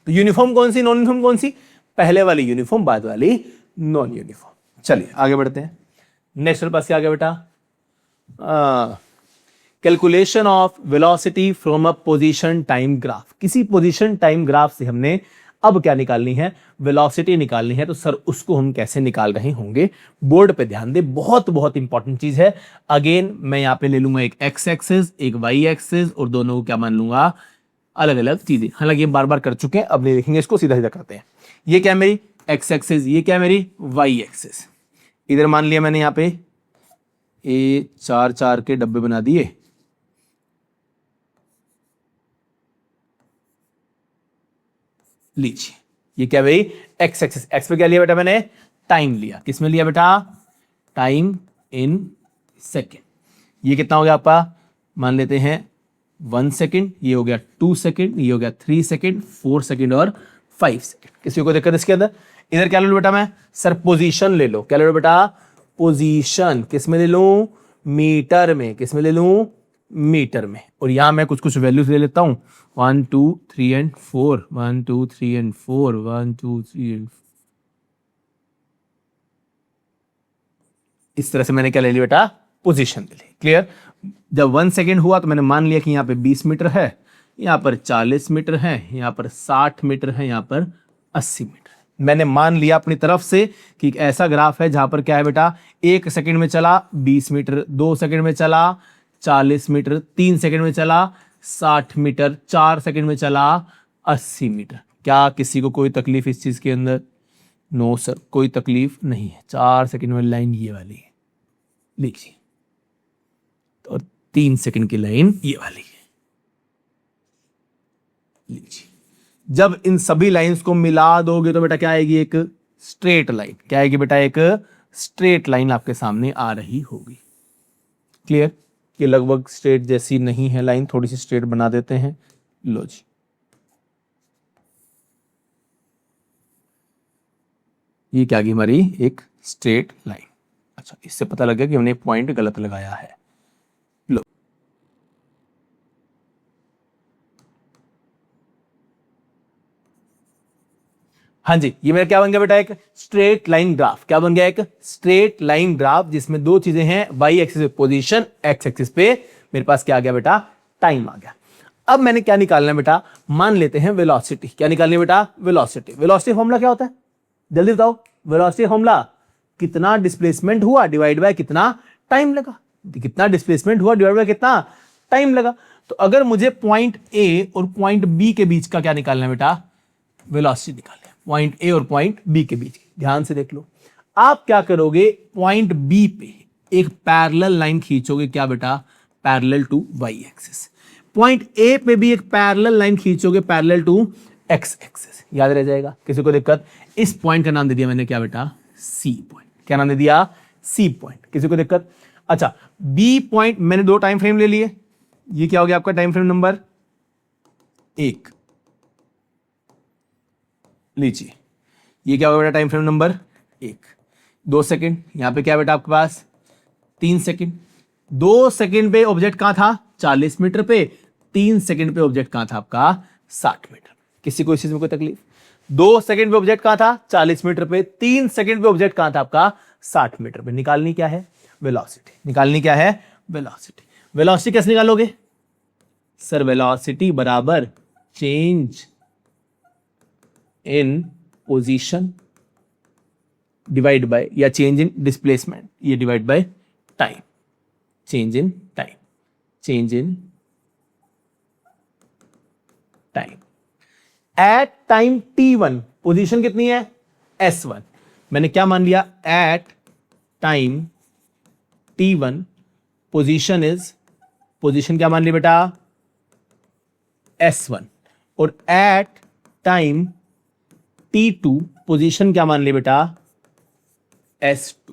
तो यूनिफॉर्म कौन सी, नॉन यूनिफॉर्म कौन सी? पहले वाली यूनिफॉर्म, बाद वाली नॉन यूनिफॉर्म। चलिए आगे बढ़ते हैं। नेक्स्ट पास क्या गया बेटा? Calculation of velocity from a position time graph. किसी पोजीशन टाइम ग्राफ से हमने अब क्या निकालनी है? वेलोसिटी निकालनी है। तो सर उसको हम कैसे निकाल रहे होंगे? बोर्ड पे ध्यान दे, बहुत बहुत इंपॉर्टेंट चीज है। अगेन मैं यहां पे ले लूंगा एक एक्स एक्सिस, एक वाई एक्सिस, और दोनों को क्या मान लूंगा? अलग अलग चीजें। हालांकि ये बार बार कर चुके हैं, अब नहीं लिखेंगे इसको, सीधा सीधा करते हैं। ये क्या है मेरी एक्स एक्सिस, ये क्या है मेरी वाई एक्सिस। इधर मान लिया मैंने यहां पे ए 4 के डब्बे बना दिए, लीजिए ये क्या भाई? X axis. एक्स पे क्या लिया बेटा मैंने? टाइम लिया। किसमें लिया बेटा? Time in second. ये कितना हो गया आपका? मान लेते हैं 1 सेकेंड, ये हो गया 2 सेकेंड, ये हो गया 3 सेकेंड, 4 सेकेंड और 5 सेकेंड। किसी को दिक्कत इसके अंदर? इधर क्या ले लो बेटा मैं? सर पोजीशन ले लो। क्या ले लो बेटा? पोजीशन। किस में ले लूं? मीटर में। किस में ले लूं? मीटर में। और यहां मैं कुछ कुछ वैल्यूज ले लेता हूं, 1 2 3 एंड 4, 1 2 3 एंड 4, 1 2 3 एंड। इस तरह से मैंने क्या ले लिया बेटा? पोजीशन ले ली। क्लियर? जब 1 सेकेंड हुआ तो मैंने मान लिया कि यहां पे 20 मीटर है, यहां पर 40 मीटर है, यहां पर 60 मीटर है, यहां पर 80 मीटर है। मैंने मान लिया अपनी तरफ से कि एक ऐसा ग्राफ है जहां पर क्या है बेटा? 1 सेकेंड में चला 20 मीटर, 2 सेकेंड में चला 40 मीटर, 3 सेकेंड में चला 60 मीटर, 4 सेकेंड में चला 80 मीटर। क्या किसी को कोई तकलीफ इस चीज के अंदर? नो सर, कोई तकलीफ नहीं है। 4 सेकेंड में लाइन ये वाली है, लीजिए, और 3 सेकेंड की लाइन ये वाली है, लीजिए। जब इन सभी लाइंस को मिला दोगे तो बेटा क्या आएगी? एक स्ट्रेट लाइन। क्या आएगी बेटा? एक स्ट्रेट लाइन आपके सामने आ रही होगी। क्लियर? कि लगभग स्ट्रेट जैसी नहीं है लाइन, थोड़ी सी स्ट्रेट बना देते हैं। लो जी, ये क्या गई हमारी? एक स्ट्रेट लाइन। अच्छा, इससे पता लग गया कि हमने पॉइंट गलत लगाया है। लो, हाँ जी, ये मेरा क्या बन गया बेटा, एक स्ट्रेट लाइन ग्राफ। क्या बन गया, एक स्ट्रेट लाइन ग्राफ जिसमें दो चीजें हैं, वाई एक्सिस पे पोजीशन, एक्स एक्सिस पे मेरे पास क्या आ गया बेटा, टाइम आ गया। अब मैंने क्या निकालना है बेटा, मान लेते हैं वेलोसिटी। क्या निकालनी है बेटा, वेलोसिटी। वेलोसिटी फॉर्मूला क्या होता है, जल्दी बताओ। वेलोसिटी फॉर्मूला कितना डिस्प्लेसमेंट हुआ डिवाइड बाय कितना टाइम लगा। कितना डिस्प्लेसमेंट हुआ डिवाइड बाय कितना टाइम लगा। तो अगर मुझे पॉइंट ए और पॉइंट बी के बीच का क्या निकालना है बेटा, वेलोसिटी निकालना है। पॉइंट ए और पॉइंट बी के बीच, ध्यान से देख लो। आप क्या करोगे, पॉइंट बी पे एक पैरेलल लाइन खींचोगे, क्या बेटा, parallel to y axis. Point A पे भी एक पैरेलल लाइन खींचोगे पैरेलल टू एक्स एक्सिस। याद रह जाएगा, किसी को दिक्कत। इस पॉइंट का नाम दे दिया मैंने क्या बेटा, सी पॉइंट। क्या नाम दे दिया, सी पॉइंट। किसी को दिक्कत। अच्छा, बी पॉइंट मैंने दो टाइम फ्रेम ले लिए। ये क्या हो गया आपका टाइम फ्रेम नंबर 1, लीजिए। ये क्या होगा बेटा, टाइम फ्रेम नंबर 1। 2 सेकंड, यहां पे क्या बेटा आपके पास 3 सेकंड। 2 सेकंड पे ऑब्जेक्ट कहां था, 40 मीटर पे। 3 सेकंड पे ऑब्जेक्ट कहां था आपका, 60 मीटर। किसी को इस चीज में कोई तकलीफ। 2 सेकंड पे ऑब्जेक्ट कहां था, 40 मीटर पे। 3 सेकंड पे ऑब्जेक्ट कहां था आपका, 60 मीटर पे। निकालनी क्या है, वेलोसिटी। निकालनी क्या है, वेलोसिटी। वेलोसिटी कैसे निकालोगे सर, वेलोसिटी बराबर change in position divide by, या चेंज इन डिस्प्लेसमेंट, ये divide by time. Change in time, change in time. At time t1 position कितनी है, s1। मैंने क्या मान लिया, at time t1 position is, position क्या मान ली बेटा, s1। और एट टाइम t2 पोजीशन क्या मान ली बेटा, s2।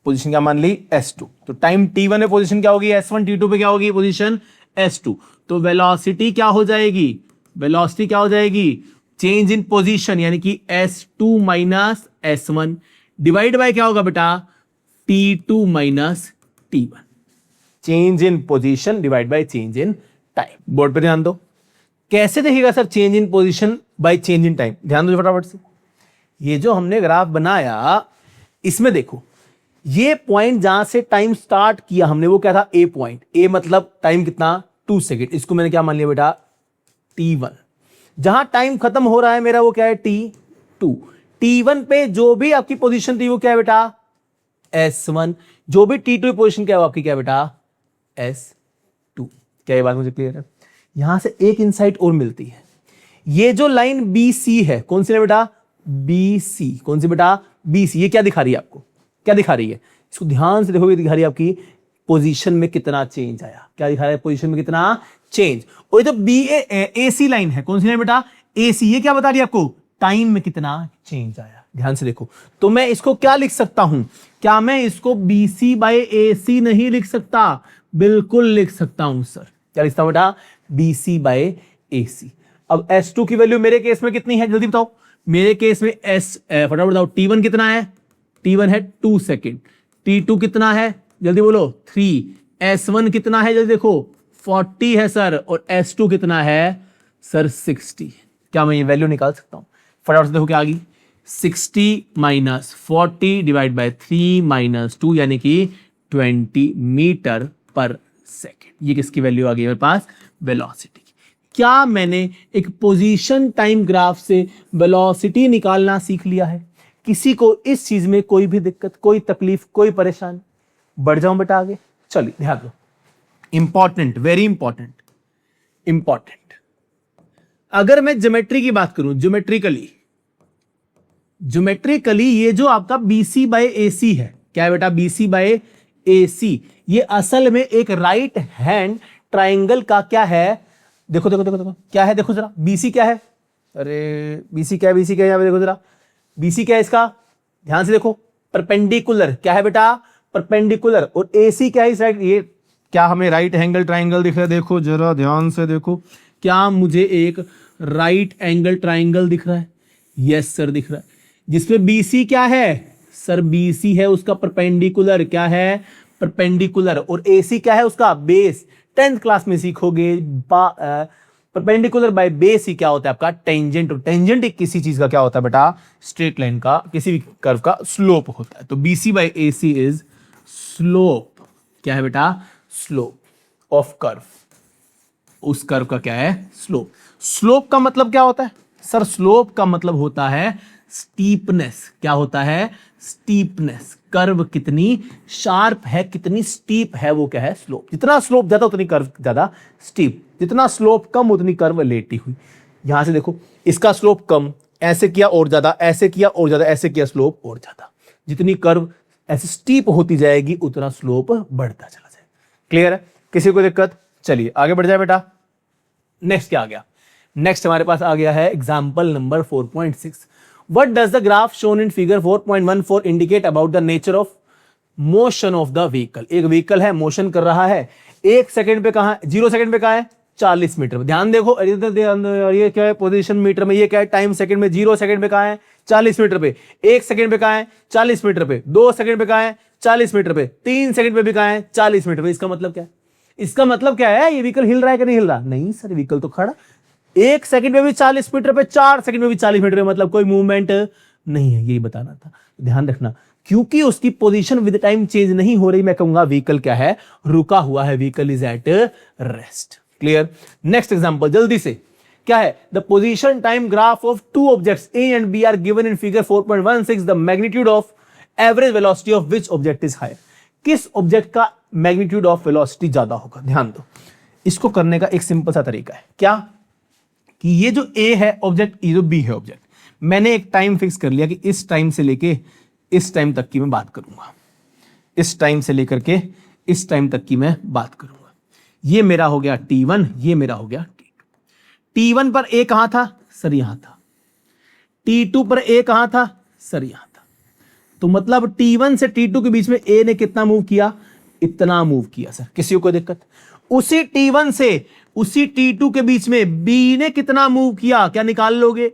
पोजीशन क्या मान ली, s2। तो टाइम t1 में पोजीशन क्या होगी, s1। t2 पे क्या होगी पोजीशन, s2। तो वेलोसिटी क्या हो जाएगी, वेलोसिटी क्या हो जाएगी, चेंज इन पोजीशन यानी कि s2 minus s1 divide by क्या होगा बेटा, t2 minus t1। Change in position divide by change in time. Board पे ध्यान दो, कैसे देखिएगा sir, change in position by change in time. ध्यान दो फटाफट से। ये जो हमने ग्राफ बनाया, इसमें देखो, ये पॉइंट जहां से टाइम स्टार्ट किया हमने, वो क्या था, ए पॉइंट। ए मतलब टाइम कितना, 2 सेकेंड। इसको मैंने क्या मान लिया बेटा, t1। जहां टाइम खत्म हो रहा है मेरा, वो क्या है, t2। t1 पे जो भी आपकी पोजीशन थी वो क्या है बेटा, s1। जो भी t2 पोजीशन क्या है आपकी, क्या बेटा, s2। क्या ये बात मुझे क्लियर है। यहां से एक इनसाइट और मिलती है। ये जो लाइन BC है, कौन सी है बेटा, BC। कौन सी बेटा, BC। ये क्या दिखा रही है आपको, क्या दिखा रही है, इसको ध्यान से देखोगे, दिखा रही है आपकी पोजीशन में कितना चेंज आया। क्या दिखा रहा है, पोजीशन में कितना चेंज। और ये जो AC लाइन है, कौन सी लाइन बेटा, AC। ये क्या बता रही है आपको, टाइम में कितना चेंज आया। ध्यान से देखो, तो मैं इसको क्या लिख सकता हूं, क्या मैं इसको BC बाय AC नहीं लिख सकता, बिल्कुल लिख सकता हूं सर। क्या लिखता हूं बेटा, BC बाय AC। अब S2 की वैल्यू मेरे केस में कितनी है, जल्दी बताओ। मेरे केस में फटाफट बताओ, T1 कितना है, T1 है 2 सेकेंड। T2 कितना है, जल्दी बोलो, 3। S1 कितना है, जल्दी देखो, 40 है सर। और S2 कितना है सर, 60। क्या मैं ये वैल्यू निकाल सकता हूं, फटाफट से देखो क्या आ गई, 60 माइनस 40 डिवाइड बाय 3 माइनस 2 यानी कि 20 मीटर पर सेकेंड। ये किसकी वैल्यू आ गई मेरे पास, वेलोसिटी। क्या मैंने एक पोजीशन टाइम ग्राफ से वेलोसिटी निकालना सीख लिया है। किसी को इस चीज में कोई भी दिक्कत, कोई तकलीफ, कोई परेशानी। बढ़ जाऊं बेटा आगे, चलिए ध्यान दो। Important, very important, important. अगर मैं ज्योमेट्री की बात करूं, ज्योमेट्रिकली ये जो आपका BC बाय AC है, क्या है बेटा, BC बाय AC। ये असल में एक राइट हैंड ट्राइंगल का क्या है, देखो देखो देखो देखो क्या है, देखो जरा BC क्या है, अरे BC क्या है, BC क्या है, यहां पे देखो जरा, BC क्या है इसका, ध्यान से देखो, परपेंडिकुलर। क्या है बेटा, परपेंडिकुलर। और AC क्या है इस साइड, ये क्या हमें राइट एंगल ट्राइंगल दिख रहा है, देखो जरा ध्यान से देखो, क्या मुझे एक राइट एंगल ट्राइंगल दिख रहा है, यस सर दिख रहा है, जिसमें BC क्या है सर, BC है उसका परपेंडिकुलर। क्या है, परपेंडिकुलर। और AC क्या है उसका बेस। 10th क्लास में सीखोगे, परपेंडिकुलर बाय बेस ही क्या होता है आपका टेंजेंट, और टेंजेंट एक किसी चीज का क्या होता है बेटा, स्ट्रेट लाइन का, किसी भी कर्व का स्लोप होता है। तो BC by AC is slope, क्या है बेटा, स्लोप ऑफ कर्व, उस कर्व का क्या है, स्लोप। स्लोप का मतलब क्या होता है सर, स्लोप का मतलब होता है स्टीपनेस। क्या होता है, स्टीपनेस, कर्व कितनी शार्प है, कितनी स्टीप है, वो क्या है, स्लोप। जितना स्लोप ज्यादा उतनी कर्व ज्यादा स्टीप, जितना स्लोप कम उतनी कर्व लेटी हुई। यहां से देखो, इसका स्लोप कम, ऐसे किया और ज्यादा, ऐसे किया और ज्यादा, ऐसे किया स्लोप और ज्यादा। जितनी कर्व ऐसे स्टीप होती जाएगी उतना स्लोप बढ़ता चला जाएगा। क्लियर है, किसी को दिक्कत? चलिए आगे बढ़ जाए बेटा। नेक्स्ट क्या आ गया, नेक्स्ट हमारे पास आ गया है example number 4.6। What does the graph shown in figure 4.14 indicate about the nature of motion of the vehicle? एक व्हीकल है, मोशन कर रहा है, 1 सेकंड पे कहां है, 0 सेकंड पे कहां है, 40 मीटर में। ध्यान देखो, ये क्या है, पोजीशन मीटर में, ये क्या है, टाइम सेकंड में। 0 सेकंड पे कहां है, 40 मीटर पे। 1 सेकंड पे कहां है, 40 मीटर पे। 2 सेकंड पे कहां है, 40 मीटर पे। 3 सेकंड पे भी कहां है, 40 मीटर पे। इसका मतलब क्या है, इसका मतलब क्या है, ये व्हीकल हिल रहा है कि नहीं हिल रहा? नहीं सर, व्हीकल तो खड़ा। 1 सेकंड में भी 40 मीटर पे, 4 सेकंड में भी 40 मीटर पे, मतलब कोई मूवमेंट नहीं है, यही बताना था। ध्यान रखना, क्योंकि उसकी पोजीशन विद टाइम चेंज नहीं हो रही, मैं कहूंगा व्हीकल क्या है, रुका हुआ है, vehicle is at rest. Clear. Next example जल्दी से, क्या है, the position time graph of two objects A and B are given in figure 4.16, the magnitude of average velocity of which object is higher. किस object का magnitude of velocity ज्यादा होगा? ध्यान दो, इसको करने का एक सिंपल सा तरीका है, क्या कि ये जो A है ऑब्जेक्ट, ये जो B है ऑब्जेक्ट, मैंने एक टाइम फिक्स कर लिया कि इस टाइम से लेके इस टाइम तक की मैं बात करूंगा, इस टाइम से लेकर के इस टाइम तक की मैं बात करूंगा। ये मेरा हो गया T1, ये मेरा हो गया T2। T1 पर A कहां था सर, यहां था। T2 पर A कहां था सर, यहां था। तो मतलब T1 से T2 के बीच में A ने कितना मूव किया, इतना मूव किया सर। किसी को दिक्कत? उसी T1 से उसी T2 के बीच में B ने कितना मूव किया, क्या निकाल लोगे?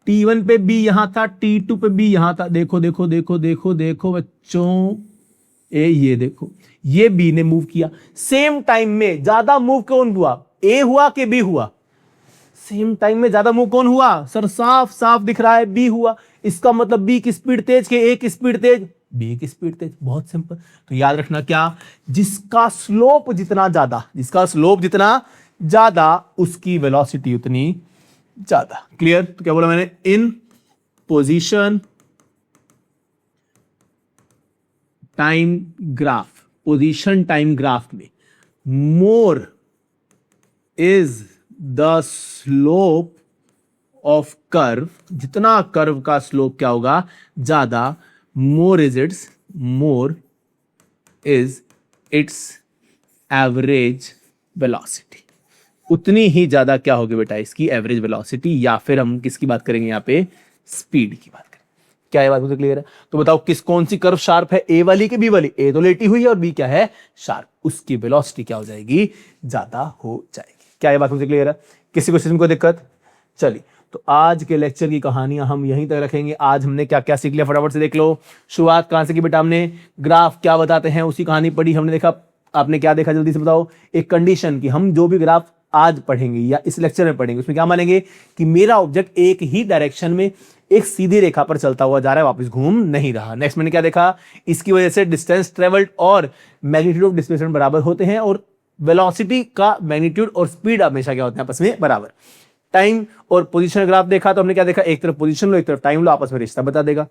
T1 पे B यहां था, T2 पे B यहां था। देखो देखो देखो देखो देखो बच्चों, ये देखो, ये B ने मूव किया। सेम टाइम में ज्यादा मूव कौन हुआ, A हुआ कि B हुआ? सेम टाइम में ज्यादा मूव कौन हुआ सर? साफ साफ दिख रहा है, B हुआ। इसका मतलब B की स्पीड तेज के A की स्पीड तेज, B की स्पीड तेज। बहुत सिंपल। तो याद रखना क्या, जिसका स्लोप जितना ज्यादा, जिसका स्लोप जितना ज्यादा उसकी वेलोसिटी उतनी ज्यादा। क्लियर। तो क्या बोला मैंने, in position time graph, position time graph में more is the slope of curve, जितना कर्व का स्लोप क्या होगा, ज्यादा, more is its average velocity, उतनी ही ज्यादा क्या होगी बेटा इसकी एवरेज वेलोसिटी, या फिर हम किसकी बात करेंगे यहां पे, स्पीड की बात करेंगे। क्या ये बात मुझे क्लियर है? तो बताओ कौन सी कर्व शार्प है, ए वाली की बी वाली? ए तो लेटी हुई है और बी क्या है, शार्प, उसकी वेलोसिटी क्या हो जाएगी, ज्यादा हो जाएगी। क्या ये बात मुझे क्लियर है? किसी क्वेश्चन को दिक्कत? चलिए, तो आज के लेक्चर की कहानियां हम यहीं तक रखेंगे। आज हमने क्या क्या सीख लिया फटाफट से देख लो। शुरुआत कहां से की बेटा, हमने ग्राफ क्या बताते हैं उसकी कहानी पढ़ी, हमने देखा, आपने क्या देखा जल्दी से बताओ। एक कंडीशन कि हम जो भी ग्राफ आज पढ़ेंगे या इस लेक्चर में पढ़ेंगे उसमें क्या मानेंगे कि मेरा ऑब्जेक्ट एक ही डायरेक्शन में एक सीधी रेखा पर चलता हुआ जा रहा है, वापस घूम नहीं रहा। नेक्स्ट मैंने क्या देखा, इसकी वजह से डिस्टेंस ट्रेवल्ड और मैग्नीट्यूड ऑफ डिस्प्लेसमेंट बराबर होते हैं, और वेलोसिटी का मैग्नीट्यूड और स्पीड हमेशा क्या होते हैं, आपस में बराबर। टाइम और पोजीशन ग्राफ देखा तो हमने क्या देखा, एक तरफ पोजीशन लो एक तरफ टाइम लो, आपस में रिश्ता बता देगा।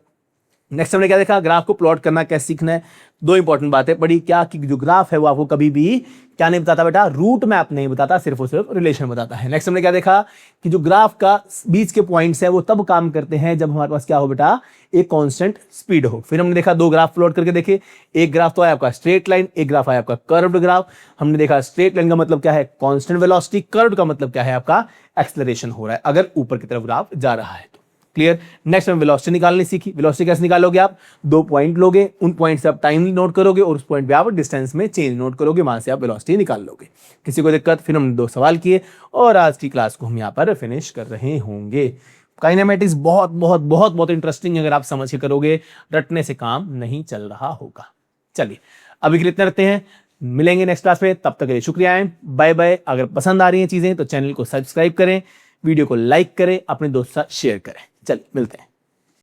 नेक्स्ट हमने क्या देखा, ग्राफ को प्लॉट करना कैसे सीखना है। दो इंपॉर्टेंट बातें पढ़ी, क्या कि जो ग्राफ है वो आपको कभी भी क्या नहीं बताता बेटा, रूट मैप नहीं बताता, सिर्फ और सिर्फ रिलेशन बताता है। नेक्स्ट हमने क्या देखा कि जो ग्राफ का बीच के पॉइंट्स है वो तब काम करते हैं जब हमारे पास क्या हो बेटा, एक कांस्टेंट स्पीड हो। फिर हमने देखा दो ग्राफ प्लॉट करके देखे, एक ग्राफ तो आया आपका स्ट्रेट लाइन, एक ग्राफ आया आपका कर्व्ड ग्राफ। हमने देखा स्ट्रेट लाइन का मतलब क्या है, कांस्टेंट वेलोसिटी, कर्व्ड का मतलब क्या है आपका, एक्सेलरेशन हो रहा है अगर ऊपर की तरफ ग्राफ जा रहा है तो। क्लियर। नेक्स्ट में वेलोसिटी निकालनी सीखी। वेलोसिटी कैसे निकालोगे, आप दो पॉइंट लोगे, उन पॉइंट से आप टाइम नोट करोगे और उस पॉइंट पे आप डिस्टेंस में चेंज नोट करोगे, वहां से आप वेलोसिटी निकाल लोगे। किसी को दिक्कत? फिर हमने दो सवाल किए और आज की क्लास को हम यहाँ पर फिनिश कर रहे होंगे। काइनेमेटिक्स बहुत बहुत बहुत बहुत इंटरेस्टिंग, अगर आप समझ के करोगे, रटने से काम नहीं चल रहा होगा। चलिए अभी के लिए इतना रखते हैं। मिलेंगे नेक्स्ट क्लास में, तब तक के लिए शुक्रिया, बाय बाय। अगर पसंद आ रही हैं चीजें तो चैनल को सब्सक्राइब करें, वीडियो को लाइक करें, अपने दोस्त के साथ शेयर करें। चलिए मिलते हैं।